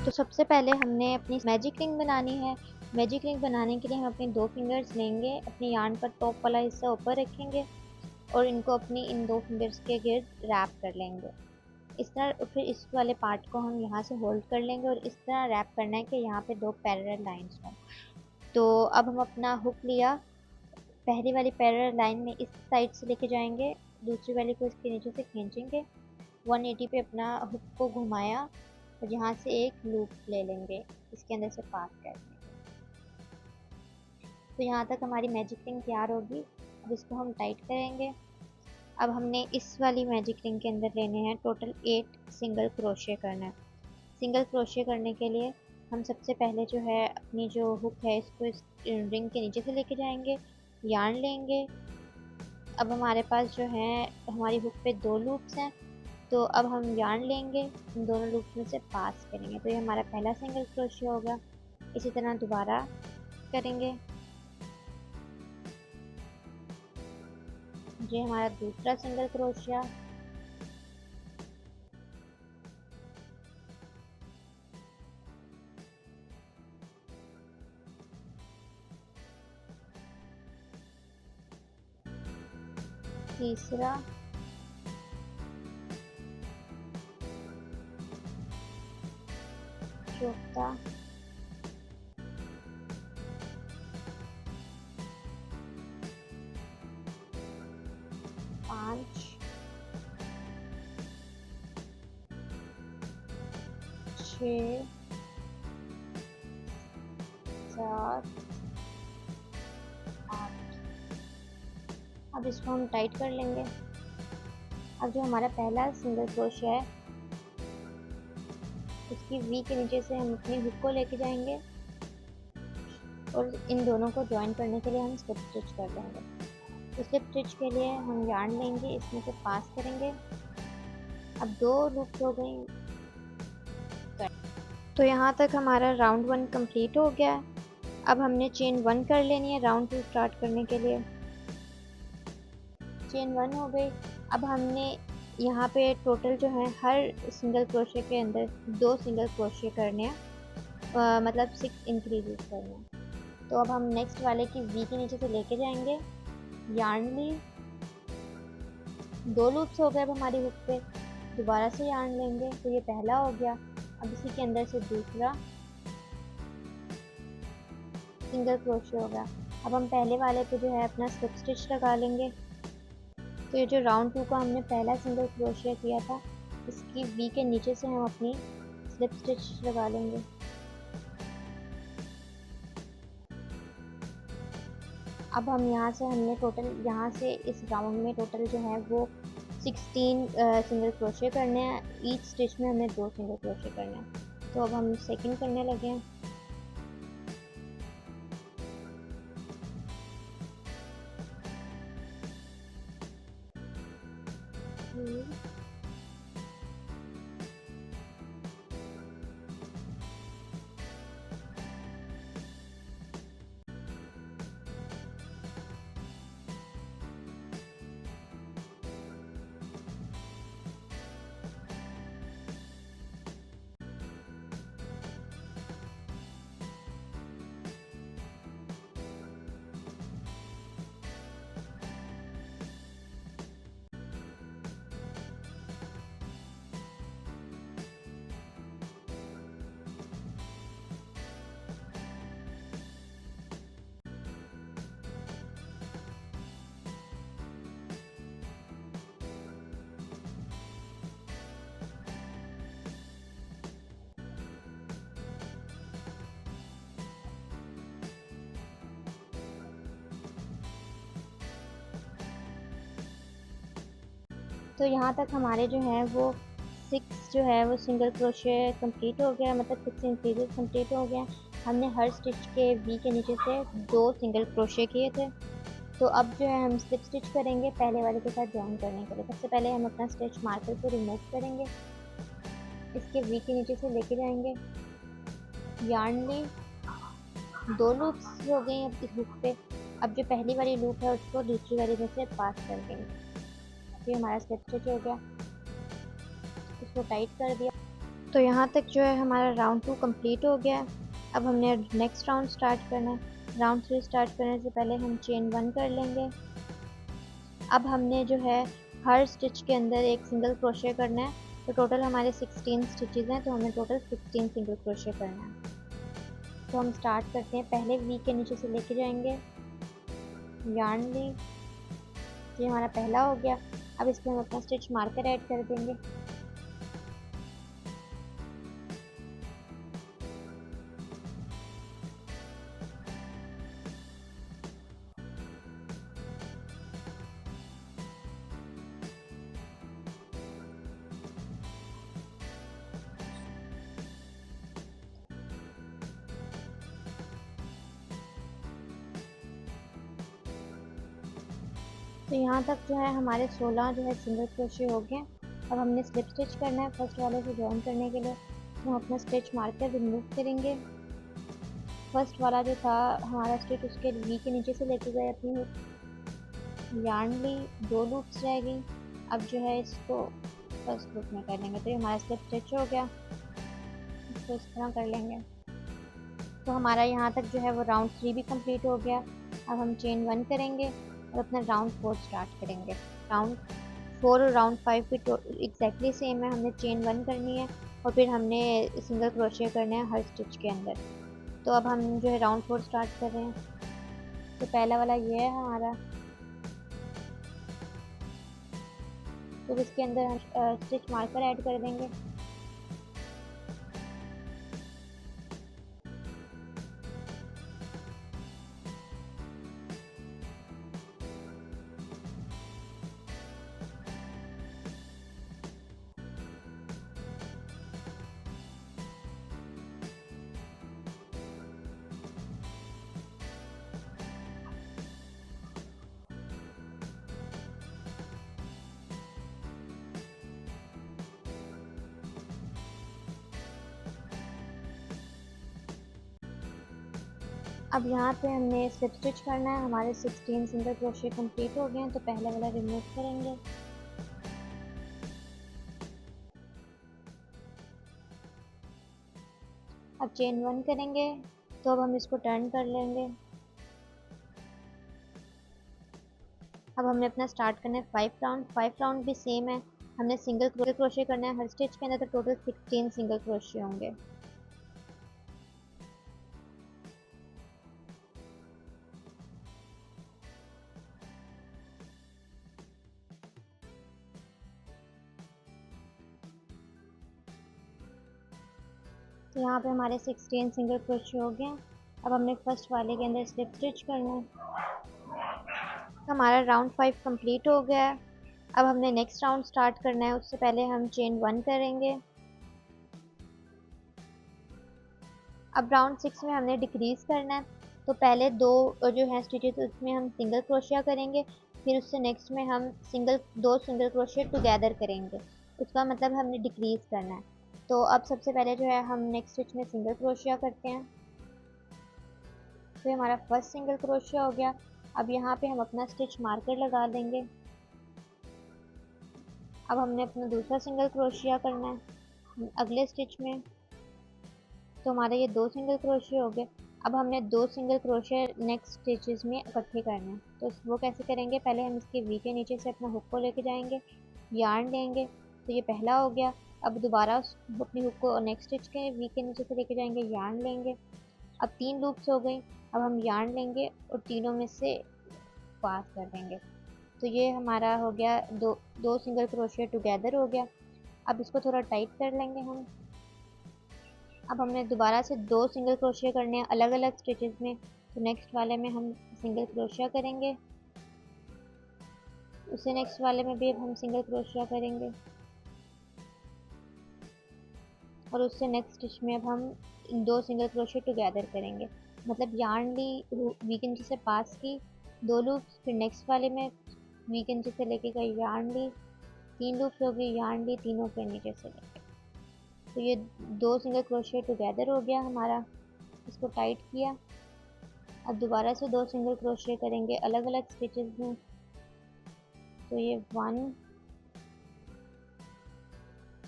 तो सबसे पहले हमने अपनी मैजिक रिंग बनानी है। मैजिक रिंग बनाने के लिए हम अपनी 2 फिंगर्स लेंगे, अपनी यार्न का टॉप वाला हिस्सा ऊपर रखेंगे और इनको अपनी इन 2 फिंगर्स के गिर्द रैप कर लेंगे। इस तरह फिर इस वाले पार्ट को हम यहाँ से होल्ड कर लेंगे और इस तरह रैप करना है कि यहाँ पे 2 पैरेलल लाइंस हों। तो अब हम अपना हुक लिया, पहली वाली पैरेलल लाइन में इस साइड से लेके जाएंगे, दूसरी वाली को इसके नीचे से खींचेंगे, 180 पे अपना हुक को घुमाया और यहाँ से एक लूप ले लेंगे, इसके अंदर से पास कर देंगे। तो यहाँ तक हमारी मैजिक रिंग तैयार होगी। अब इसको हम टाइट करेंगे। अब हमने इस वाली मैजिक रिंग के अंदर लेने हैं टोटल 8 सिंगल क्रोशे करना है। सिंगल क्रोशे करने के लिए हम सबसे पहले जो है अपनी जो हुक है इसको इस रिंग के नीचे से लेके जाएंगे, यार्न लेंगे। अब हमारे पास जो है हमारी हुक पे 2 लूप्स हैं, तो अब हम यार्न लेंगे, इन दोनों लूप्स में से पास करेंगे, तो ये हमारा पहला सिंगल क्रोशिया होगा। इसी तरह दोबारा करेंगे, ये हमारा दूसरा सिंगल क्रोशिया। तीसरा, चौथा, पाँच, छः, सात, आठ। अब इसको हम टाइट कर लेंगे। अब जो हमारा पहला सिंगल क्रोशिया है इसकी वी के नीचे से हम अपनी हुक को लेके जाएंगे और इन दोनों को ज्वाइन करने के लिए हम स्लिप स्टिच कर लेंगे। तो स्लिप स्टिच के लिए हम यार्न लेंगे, इसमें से पास करेंगे। अब 2 लूप्स हो गई। तो यहाँ तक हमारा राउंड 1 कंप्लीट हो गया है। अब हमने चेन 1 कर लेनी है राउंड 2 स्टार्ट करने के लिए। चेन 1 हो गई। अब हमने यहाँ पे टोटल जो है हर सिंगल क्रोशे के अंदर 2 सिंगल क्रोशे करने हैं, मतलब 6 इंक्रीजेस करने हैं। तो अब हम नेक्स्ट वाले की वी के नीचे से लेके जाएंगे, यार्न ली, 2 लूप्स हो गए अब हमारी हुक पे, दोबारा से यार्न लेंगे, तो ये पहला हो गया। अब इसी के अंदर से दूसरा सिंगल क्रोशे होगा। अब हम पहले वाले पे जो है अपना स्लिप स्टिच लगा लेंगे। तो ये जो राउंड 2 का हमने पहला सिंगल क्रोशिया किया था, इसकी वी के नीचे से हम अपनी स्लिप स्टिच लगा लेंगे। अब हम यहाँ से हमने टोटल यहाँ से इस राउंड में टोटल जो है वो 16 सिंगल क्रोशिया करने हैं। ईच स्टिच में हमें 2 सिंगल क्रोशिया करने हैं। तो अब हम सेकंड करने लगे हैं। तो यहाँ तक हमारे जो है वो 6 जो है वो सिंगल क्रोशे कंप्लीट हो गया, मतलब 6 इंक्रीजेस कंप्लीट हो गया। हमने हर स्टिच के वी के नीचे से 2 सिंगल क्रोशे किए थे। तो अब जो है हम स्लिप स्टिच करेंगे पहले वाले के साथ जॉइन करने के लिए। सबसे पहले हम अपना स्टिच मार्कर को रिमूव करेंगे, इसके वी के नीचे से लेके जाएंगे, यार्न ली, 2 लूप्स हो गई अब इस हुक पे। अब जो पहली वाली लूप है उसको दूसरी वाली में से पास कर देंगे। ये हमारा स्लिप स्टिच हो गया, इसको टाइट कर दिया। तो यहाँ तक जो है हमारा राउंड 2 कंप्लीट हो गया है। अब हमने नेक्स्ट राउंड स्टार्ट करना है। राउंड 3 स्टार्ट करने से पहले हम चेन 1 कर लेंगे। अब हमने जो है हर स्टिच के अंदर एक सिंगल क्रोशे करना है। तो टोटल हमारे 16 स्टिचेस हैं, तो हमें टोटल 16 सिंगल क्रोशे करना है। तो हम स्टार्ट करते हैं। पहले वी के नीचे से लेके जाएंगे, यार्न ली, ये हमारा पहला हो गया। अब इसमें हम अपना स्टिच मार्कर ऐड कर देंगे। तो यहाँ तक जो है हमारे 16 जो है सिंगल क्रोशे हो गए। अब हमने स्लिप स्टिच करना है फर्स्ट वाले से जॉइन करने के लिए। तो हम अपना स्टिच मार्कर रिमूव करेंगे। फर्स्ट वाला जो था हमारा स्टिच, उसके वी के नीचे से लेके गए अपनी हुक, यार्न ली, 2 लूप्स रह गई। अब जो है इसको फर्स्ट लूप में कर लेंगे, तो ये हमारा स्लिप स्टिच हो गया। इसको इस तरह कर लेंगे। तो हमारा यहाँ तक जो है वो राउंड 3 भी कंप्लीट हो गया। अब हम चेन 1 करेंगे और अपना राउंड 4 स्टार्ट करेंगे। राउंड 4 और राउंड 5 भी एग्जैक्टली सेम है। हमने चेन 1 करनी है और फिर हमने सिंगल क्रोशिया करना है हर स्टिच के अंदर। तो अब हम जो है राउंड 4 स्टार्ट कर रहे हैं। तो पहला वाला ये है हमारा। तो इसके अंदर हम स्टिच मार्कर ऐड कर देंगे। अब यहाँ पे हमने स्लिप स्टिच करना है। हमारे 16 सिंगल क्रोशिया कंप्लीट हो गए हैं। तो पहला वाला रिमूव करेंगे। अब चेन 1 करेंगे। तो अब हम इसको टर्न कर लेंगे। अब हमने अपना स्टार्ट करना है 5 राउंड। 5 राउंड भी सेम है। हमने सिंगल क्रोशिया करना है हर स्टिच के अंदर। तो टोटल 16 सिंगल क्रोशिया होंगे। तो यहाँ पे हमारे 16 सिंगल क्रोशिया हो गए। अब हमने फर्स्ट वाले के अंदर स्लिप स्टिच करना है। तो हमारा राउंड 5 कंप्लीट हो गया है। अब हमने नेक्स्ट राउंड स्टार्ट करना है। उससे पहले हम चेन 1 करेंगे। अब राउंड 6 में हमने डिक्रीज करना है। तो पहले दो जो है स्टिचेस उसमें हम सिंगल क्रोशिया करेंगे। फिर उससे नेक्स्ट में हम दो सिंगल क्रोशिया टुगेदर करेंगे। उसका मतलब हमने डिक्रीज करना है। तो अब सबसे पहले जो है हम नेक्स्ट स्टिच में सिंगल क्रोशिया करते हैं। तो हमारा फर्स्ट सिंगल क्रोशिया हो गया। अब यहाँ पे हम अपना स्टिच मार्कर लगा देंगे। अब हमने अपना दूसरा सिंगल क्रोशिया करना है अगले स्टिच में। तो हमारे ये 2 सिंगल क्रोशिया हो गए। अब हमने 2 सिंगल क्रोशिया नेक्स्ट स्टिचेस में इकट्ठे करने हैं। तो वो कैसे करेंगे, पहले हम इसके वी के नीचे से अपना हुक को लेके जाएंगे, यार्न लेंगे। तो ये पहला हो गया। अब दोबारा अपनी हुक को नेक्स्ट स्टिच के वी के नीचे से लेके जाएंगे, यार्न लेंगे। अब 3 लूप्स हो गई। अब हम यार्न लेंगे और तीनों में से पास कर देंगे। तो ये हमारा हो गया दो सिंगल क्रोशिया टुगेदर हो गया। अब इसको थोड़ा टाइट कर लेंगे हम। अब हमने दोबारा से 2 सिंगल क्रोशिया करने हैं अलग अलग स्टिचेस में। तो नेक्स्ट वाले में हम सिंगल क्रोशिया करेंगे, उससे नेक्स्ट वाले में भी अब हम सिंगल क्रोशिया करेंगे और उससे नेक्स्ट स्टिच में अब हम 2 सिंगल क्रोशिया टुगेदर करेंगे। मतलब यार्न ली, वी के नीचे से पास की 2 लूप्स, फिर नेक्स्ट वाले में वी के नीचे से लेके गई, यार्न ली, 3 लूप्स हो गई, यार्न ली, तीनों के नीचे से लेके। तो ये 2 सिंगल क्रोशिया टुगेदर हो गया हमारा। इसको टाइट किया। अब दोबारा से 2 सिंगल क्रोशिया करेंगे अलग अलग स्टिचेस में। तो ये 1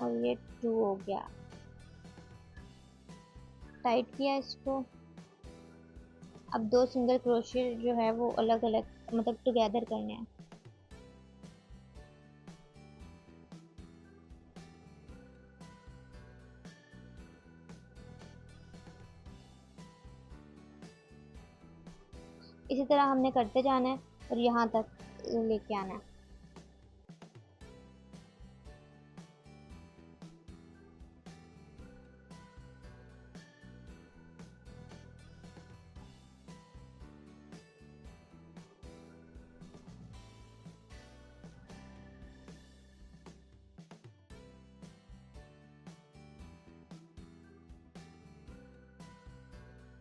और ये 2 हो गया। टाइट किया इसको। अब 2 सिंगल क्रोशे जो है वो अलग अलग मतलब टुगेदर करने हैं। इसी तरह हमने करते जाना है और यहाँ तक लेके आना है।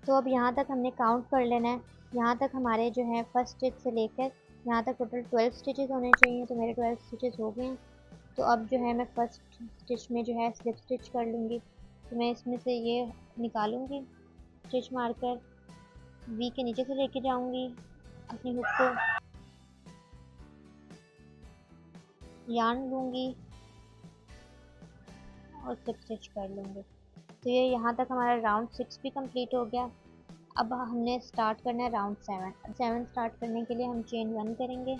तो अब यहाँ तक हमने काउंट कर लेना है। यहाँ तक हमारे जो है फर्स्ट स्टिच से लेकर यहाँ तक टोटल 12 स्टिचेस होने चाहिए। तो मेरे 12 स्टिचेस हो गए हैं। तो अब जो है मैं फर्स्ट स्टिच में जो है स्लिप स्टिच कर लूँगी। तो मैं इसमें से ये निकालूँगी स्टिच मारकर, वी के नीचे से लेके जाऊँगी अपनी हुक को, यार्न लूँगी और स्लिप स्टिच कर लूँगी। तो ये यहाँ तक हमारा राउंड 6 भी कंप्लीट हो गया। अब हमने स्टार्ट करना है राउंड 7। 7 स्टार्ट करने के लिए हम चेन 1 करेंगे।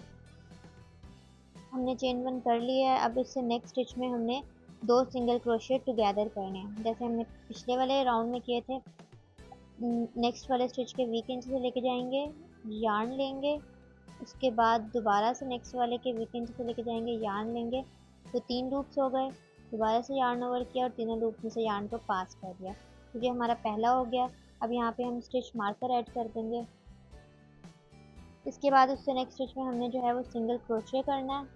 हमने चेन 1 कर लिया है। अब इससे नेक्स्ट स्टिच में हमने 2 सिंगल क्रोशिया टुगेदर करने हैं जैसे हमने पिछले वाले राउंड में किए थे। नेक्स्ट वाले स्टिच के वी के नीचे से लेके जाएंगे, यार्न लेंगे, उसके बाद दोबारा से नेक्स्ट वाले के वी के नीचे से लेके जाएंगे, यार्न लेंगे। तो 3 लूप्स हो गए। दोबारा से यार्न ओवर किया और तीनों लूप में से यार्न को पास कर दिया। तो ये हमारा पहला हो गया। अब यहाँ पे हम स्टिच मार्कर ऐड कर देंगे। इसके बाद उससे नेक्स्ट स्टिच में हमने जो है वो सिंगल क्रोशिया करना है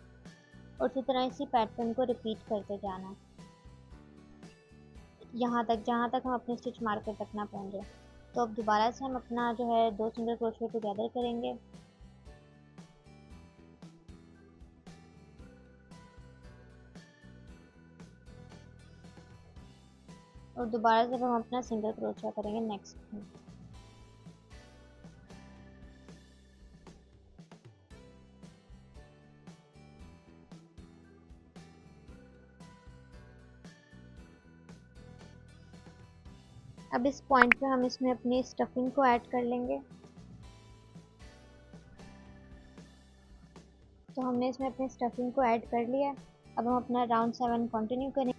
और उसी तरह इसी पैटर्न को रिपीट करते जाना है यहाँ तक जहाँ तक हम अपने स्टिच मार्कर तक ना पहुँचे। तो अब दोबारा से हम अपना जो है 2 सिंगल क्रोशिया टुगेदर करेंगे। और दोबारा से हम अपना सिंगल क्रोशिया करेंगे नेक्स्ट में। अब इस पॉइंट पे हम इसमें अपनी स्टफिंग को ऐड कर लेंगे। तो हमने इसमें अपनी स्टफिंग को ऐड कर लिया। अब हम अपना राउंड 7 कंटिन्यू करेंगे।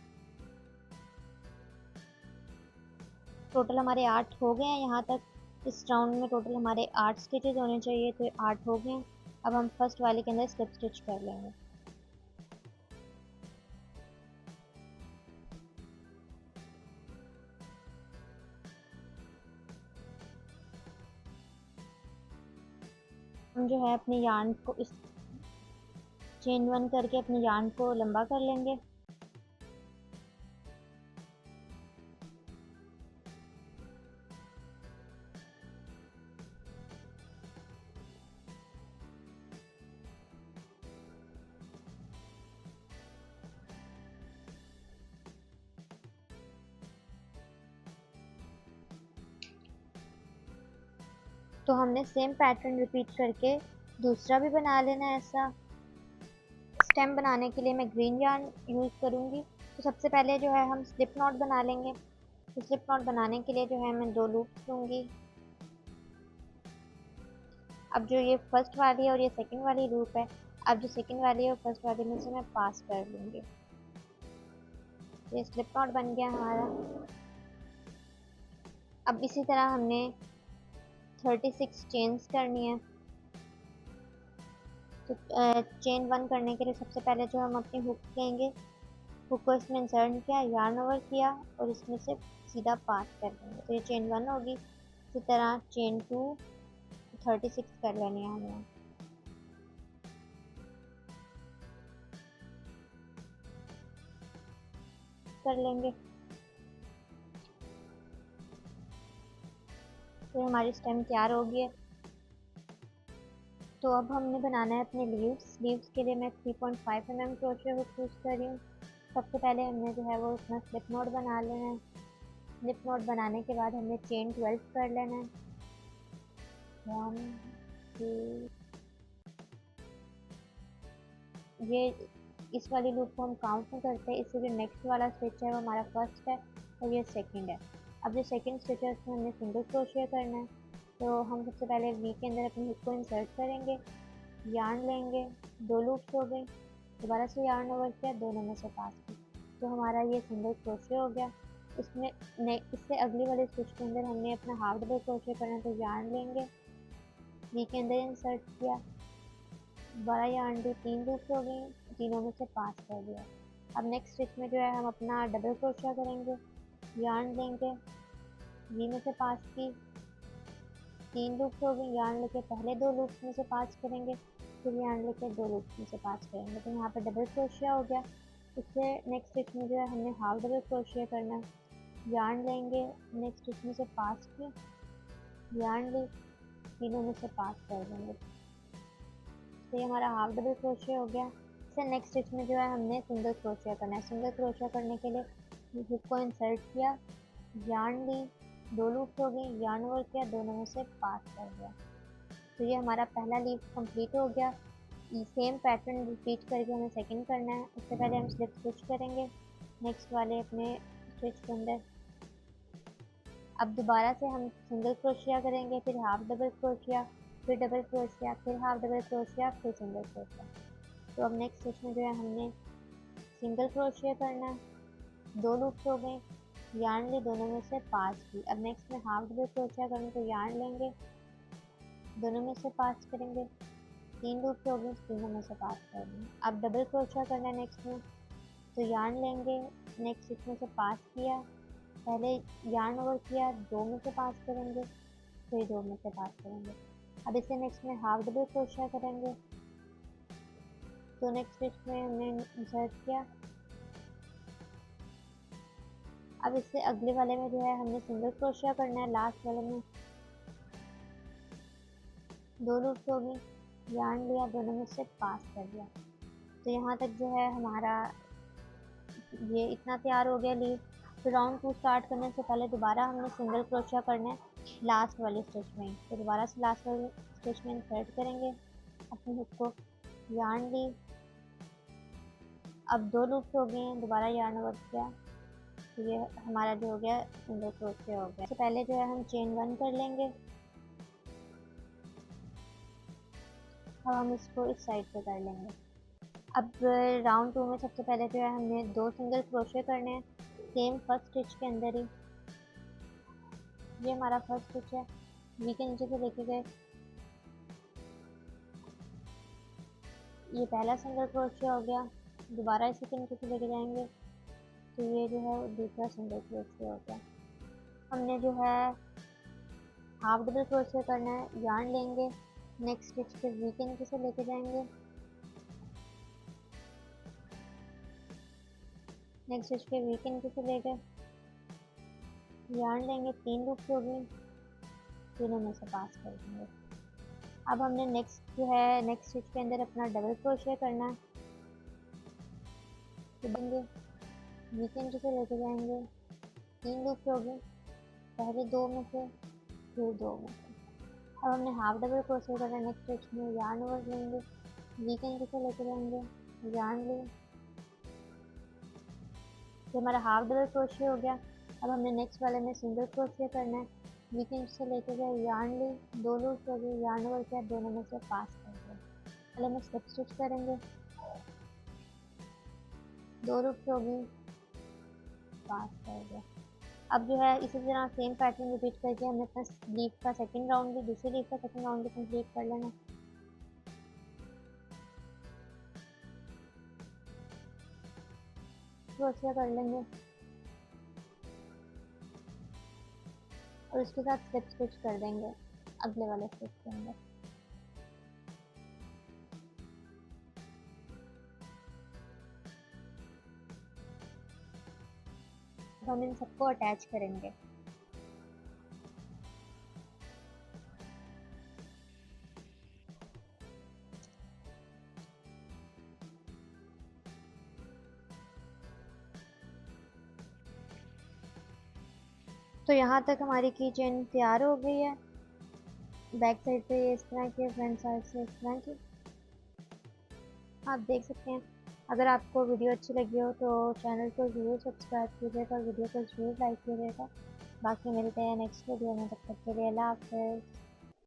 टोटल हमारे 8 हो गए हैं यहाँ तक। इस राउंड में टोटल हमारे 8 स्टिचेस होने चाहिए, तो 8 हो गए हैं। अब हम फर्स्ट वाले के अंदर स्लिप स्टिच कर लेंगे। हम जो है अपने यार्न को इस चेन 1 करके अपने यार्न को लंबा कर लेंगे। तो हमने सेम पैटर्न रिपीट करके दूसरा भी बना लेना है। ऐसा स्टेम बनाने के लिए मैं ग्रीन यार्न यूज़ करूँगी। तो सबसे पहले जो है हम स्लिप नॉट बना लेंगे। तो स्लिप नॉट बनाने के लिए जो है मैं 2 लूप्स लूँगी। अब जो ये फर्स्ट वाली है और ये सेकंड वाली लूप है, अब जो सेकंड वाली है और फर्स्ट वाली में से मैं पास कर लूँगी। ये स्लिप नॉट बन गया हमारा। अब इसी तरह हमने 36 चेन्स करनी है। तो चेन 1 करने के लिए सबसे पहले जो हम अपनी हुक लेंगे, हुक को इसमें इंसर्ट किया, यार्न ओवर किया और इसमें से सीधा पास कर देंगे। तो ये चेन 1 होगी। इसी तरह चेन 2 36 कर लेनी है हमें। कर लेंगे। तो हमारी स्टेम तैयार हो गई है। तो अब हमने बनाना है अपने लीव्स। लीव्स के लिए मैं 3.5 mm क्रोशिया हुक यूज़ कर रही हूँ। सबसे पहले हमने जो है वो अपना स्लिप नॉट बना लेना है। स्लिप नॉट बनाने के बाद हमने चेन 12 कर लेना है। 1 2, ये इस वाली लूप को हम काउंट नहीं करते। इससे जो नेक्स्ट वाला स्टिच है वो हमारा फर्स्ट है और ये सेकंड है। अब जो सेकंड स्टिच है उसमें हमने सिंगल क्रोशिया करना है। तो हम सबसे पहले वी के अंदर अपनी हुक को इंसर्ट करेंगे, यार्न लेंगे, 2 लूप्स हो गई, दोबारा से यार्न ओवर किया, दोनों में से पास की, तो हमारा ये सिंगल क्रोशिया हो गया। इसमें इससे अगली वाले स्टिच के अंदर हमने अपना हाफ डबल क्रोशिया करना है, तो यार्न लेंगे, वी के अंदर इंसर्ट किया, दोबारा यार्न ली, 3 लूप्स हो गई, तीनों में से पास कर दिया। अब नेक्स्ट स्टिच में जो है हम अपना डबल क्रोशिया करेंगे, यार्न लेंगे, वी में से पास की, 3 लूप्स हो गई, यार्न लेके पहले 2 लूप्स में से पास करेंगे, फिर यार्न लेके 2 लूप्स में से पास करेंगे, तो यहाँ पे डबल क्रोशिया हो गया। इससे नेक्स्ट स्टिच में जो है हमने हाफ डबल क्रोशिया करना है, यार्न लेंगे, नेक्स्ट स्टिच में से पास की, यार्न ली, तीनों में से पास कर देंगे, तो ये हमारा हाफ डबल क्रोशिया हो गया। इससे नेक्स्ट स्टिच में जो है हमने सिंगल क्रोशिया करना है। सिंगल क्रोशिया करने के लिए हुक को इंसर्ट किया, यार्न ली, 2 लूप्स हो गई, यार्न ओवर किया, दोनों में से पास कर दिया, तो ये हमारा पहला लीफ कंप्लीट हो गया। सेम पैटर्न रिपीट करके हमें सेकंड करना है। उससे पहले हम स्लिप स्टिच करेंगे नेक्स्ट वाले अपने स्टिच के अंदर। अब दोबारा से हम सिंगल क्रोशिया करेंगे, फिर हाफ डबल क्रोशिया, फिर डबल क्रोशिया, फिर हाफ डबल क्रोशिया, फिर सिंगल क्रोशिया। तो अब नेक्स्ट स्टिच में जो है हमने सिंगल क्रोशिया करना है, 2 लूप्स हो गए, यार्न ली, दोनों में से पास की। अब नेक्स्ट में हाफ डबल क्रोशिया करना, तो यार्न लेंगे, दोनों में से पास करेंगे, 3 लूप्स हो गए, तीनों में से पास कर देंगे। अब डबल क्रोशिया करना है नेक्स्ट में, तो यार्न लेंगे, नेक्स्ट स्टिच में से पास किया, पहले यार्न ओवर किया, 2 में से पास करेंगे, फिर 2 में से पास करेंगे। अब इसे नेक्स्ट में हाफ डबल क्रोशिया करेंगे, तो नेक्स्ट स्टिच में हमने इंसर्ट किया। अब इससे अगले वाले में जो है हमने सिंगल क्रोशिया करना है, लास्ट वाले में 2 लूप्स हो गई, यार्न लिया, दोनों में से पास कर दिया, तो यहाँ तक जो है हमारा ये इतना तैयार हो गया लीफ। तो राउंड 2 स्टार्ट करने से पहले दोबारा हमने सिंगल क्रोशिया करना है लास्ट वाले स्टिच में, तो दोबारा से लास्ट वाले स्टिच में इंसर्ट करेंगे अपनी हुक को, यार्न ली, अब 2 लूप्स हो गए हैं, दोबारा यार्न ओवर किया, तो ये हमारा जो हो गया सिंगल क्रोशिया हो गया। इससे पहले जो है हम चेन 1 कर लेंगे। अब हम इसको इस साइड पे कर लेंगे। अब राउंड 2 में सबसे पहले जो है हमने 2 सिंगल क्रोशिया करने हैं सेम फर्स्ट स्टिच के अंदर ही। ये हमारा फर्स्ट स्टिच है, वी के नीचे से लेके गए, ये पहला सिंगल क्रोशिया हो गया, दोबारा इसी के नीचे से लेके जाएंगे, तो ये जो है दूसरा सिंगल क्रोशिया हो गया। हमने जो है हाफ डबल क्रोशिया करना है, यार्न लेंगे, नेक्स्ट स्टिच के वी के नीचे से लेके जाएंगे, नेक्स्ट स्टिच के वी के नीचे से लेके यार्न लेंगे, 3 लूप्स हो गई, तीनों में से पास कर देंगे। अब हमने नेक्स्ट जो है नेक्स्ट स्टिच के अंदर अपना डबल क्रोशिया करना है, तो देंगे, वी के नीचे से लेके जाएंगे, 3 लूप्स हो गई, पहले 2 में से, फिर 2 में से। अब हमने हाफ डबल क्रोशिया करना है नेक्स्ट स्टिच में, यार्न ओवर लेंगे, वी के नीचे से लेके जाएंगे, यार्न लें, ये हमारा हाफ डबल क्रोशिया हो गया। अब हमने नेक्स्ट वाले में सिंगल क्रोशिया करना है, वी के नीचे से लेके गए, यार्न ली, 2 लूप्स हो गई, यार्न ओवर किया, दोनों में से पास कर दिया। पहले में स्लिप स्टिच करेंगे, 2 लूप्स हो गई, पास कर दिया। अब जो है इसी तरह सेम पैटर्न रिपीट करके हमने अपना लीफ का सेकंड राउंड भी, दूसरी लीफ का सेकंड राउंड भी कंप्लीट कर लेना। क्रोशिया कर लेंगे और उसके साथ स्लिप स्टिच कर देंगे अगले वाले स्टिच के अंदर। अब हम इन सबको अटैच करेंगे। तो यहाँ तक हमारी की चेन तैयार हो गई है। बैक साइड पे इस तरह की, फ्रंट साइड से इस तरह की आप देख सकते हैं। अगर आपको वीडियो अच्छी लगी हो तो चैनल को ज़रूर सब्सक्राइब कीजिएगा, वीडियो को ज़रूर लाइक कीजिएगा। बाकी मिलते हैं नेक्स्ट वीडियो में, तब तक के लिए अल्लाह हाफ़िज़।